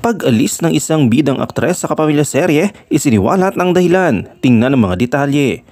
Pag-alis ng isang bidang aktres sa kapamilya serye, isiniwalat ng dahilan. Tingnan ang mga detalye.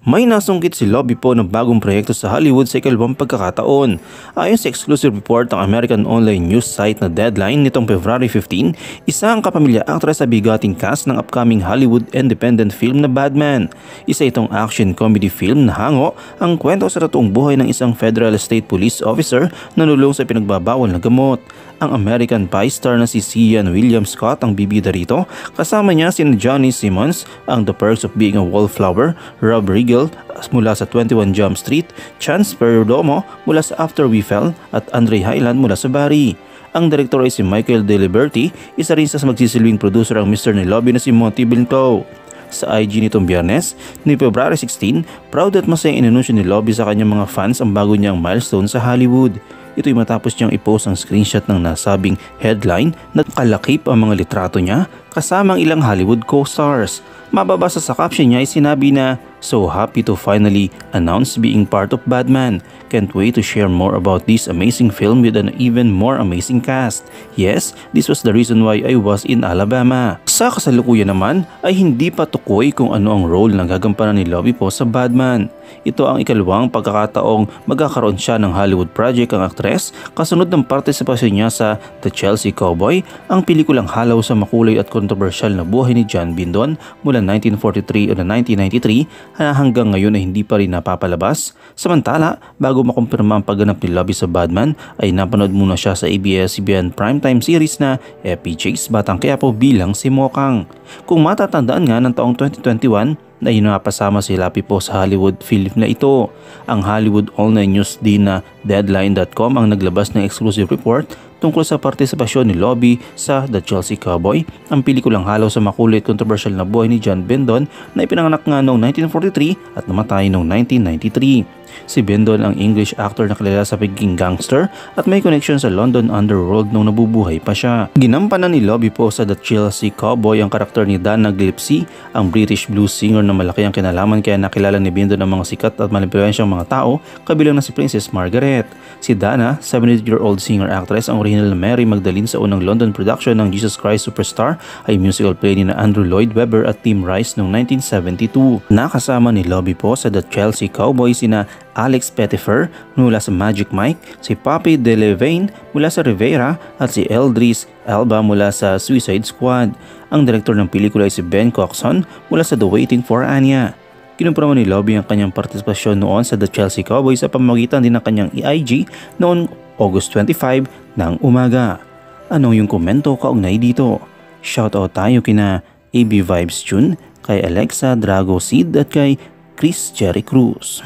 May nasungkit si Lobby Po ng bagong proyekto sa Hollywood sa ikalawang pagkakataon. Ayon sa exclusive report ng American online news site na Deadline nitong February 15, isang kapamilya actress sa bigating cast ng upcoming Hollywood independent film na Badman. Isa itong action comedy film na hango ang kwento sa totoong buhay ng isang federal state police officer na nulong sa pinagbabawal na gamot. Ang American Pie star na si Sian William Scott ang bibida rito, kasama niya si Johnny Simmons, ang The Perks of Being a Wallflower, Rob Riggle mula sa 21 Jump Street, Chance Perdomo mula sa After We Fell at Andre Highland mula sa Barry. Ang direktor ay si Michael De Liberty, isa rin sa magsisilbing producer ang Mr. ni Lobby na si Monty Blincoe. Sa IG nitong Biyernes, ni February 16, proud at masaya inanunsyo ni Lobby sa kanyang mga fans ang bago niyang milestone sa Hollywood. Ito'y matapos niyang i-post ang screenshot ng nasabing headline na kalakip ang mga litrato niya kasama ang ilang Hollywood co-stars. Mababasa sa caption niya ay sinabi na, "So happy to finally announce being part of Badman. Can't wait to share more about this amazing film with an even more amazing cast. Yes, this was the reason why I was in Alabama." Sa kasalukuyan naman ay hindi pa tukoy kung ano ang role na gagampanan ni Lobby Po sa Badman. Ito ang ikalawang pagkakataong magkakaroon siya ng Hollywood project ang aktres kasunod ng partisipasyon niya sa The Chelsea Cowboy, ang pelikulang halaw sa makulay at kontrobersyal na buhay ni John Bindon mula 1943 o 1993 hanggang ngayon ay hindi pa rin napapalabas. Samantala, bago makumpirma ang pagganap ni Lobby sa Badman ay napanood muna siya sa ABS-CBN primetime series na FPJ's Batang Quiapo bilang si Mokang. Kung matatandaan nga ng taong 2021, na napasama si Lobby Po sa Hollywood film na ito. Ang Hollywood online news din na Deadline.com ang naglabas ng exclusive report tungkol sa partisipasyon ni Lobby sa The Chelsea Cowboy, ang pelikulang halaw sa makulay at controversial na buhay ni John Bindon na ipinanganak nga noong 1943 at namatay noong 1993. Si Bindon ang English actor na kilala sa pagiging gangster at may connection sa London underworld nung nabubuhay pa siya. Ginampanan ni Lobby Po sa The Chelsea Cowboy ang karakter ni Dana Gillespie, ang British blues singer na malaki ang kinalaman kaya nakilala ni Bindon ng mga sikat at malimpluwensyang mga tao kabilang na si Princess Margaret. Si Dana, 78-year-old singer-actress, ang original na Mary Magdalene sa unang London production ng Jesus Christ Superstar ay musical play ni Andrew Lloyd Webber at Tim Rice noong 1972. Nakasama ni Lobby Po sa The Chelsea Cowboy sina Alex Pettyfer mula sa Magic Mike, si Poppy Delevingne mula sa Rivera at si Eldris Elba mula sa Suicide Squad. Ang direktor ng pelikula ay si Ben Coxon mula sa The Waiting for Anya. Kinumpirma ni Lobby ang kanyang partisipasyon noon sa The Chelsea Cowboy sa pamamagitan din ng kanyang EIG noong August 25 ng umaga. Anong yung komento kaugnay dito? Shoutout tayo kina AB Vibes June, kay Alexa Drago Seed at kay Chris Jerry Cruz.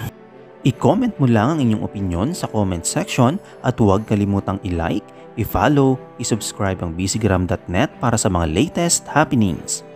I-comment mo lang ang inyong opinion sa comment section at huwag kalimutang i-like, i-follow, i-subscribe ang bcgram.net para sa mga latest happenings.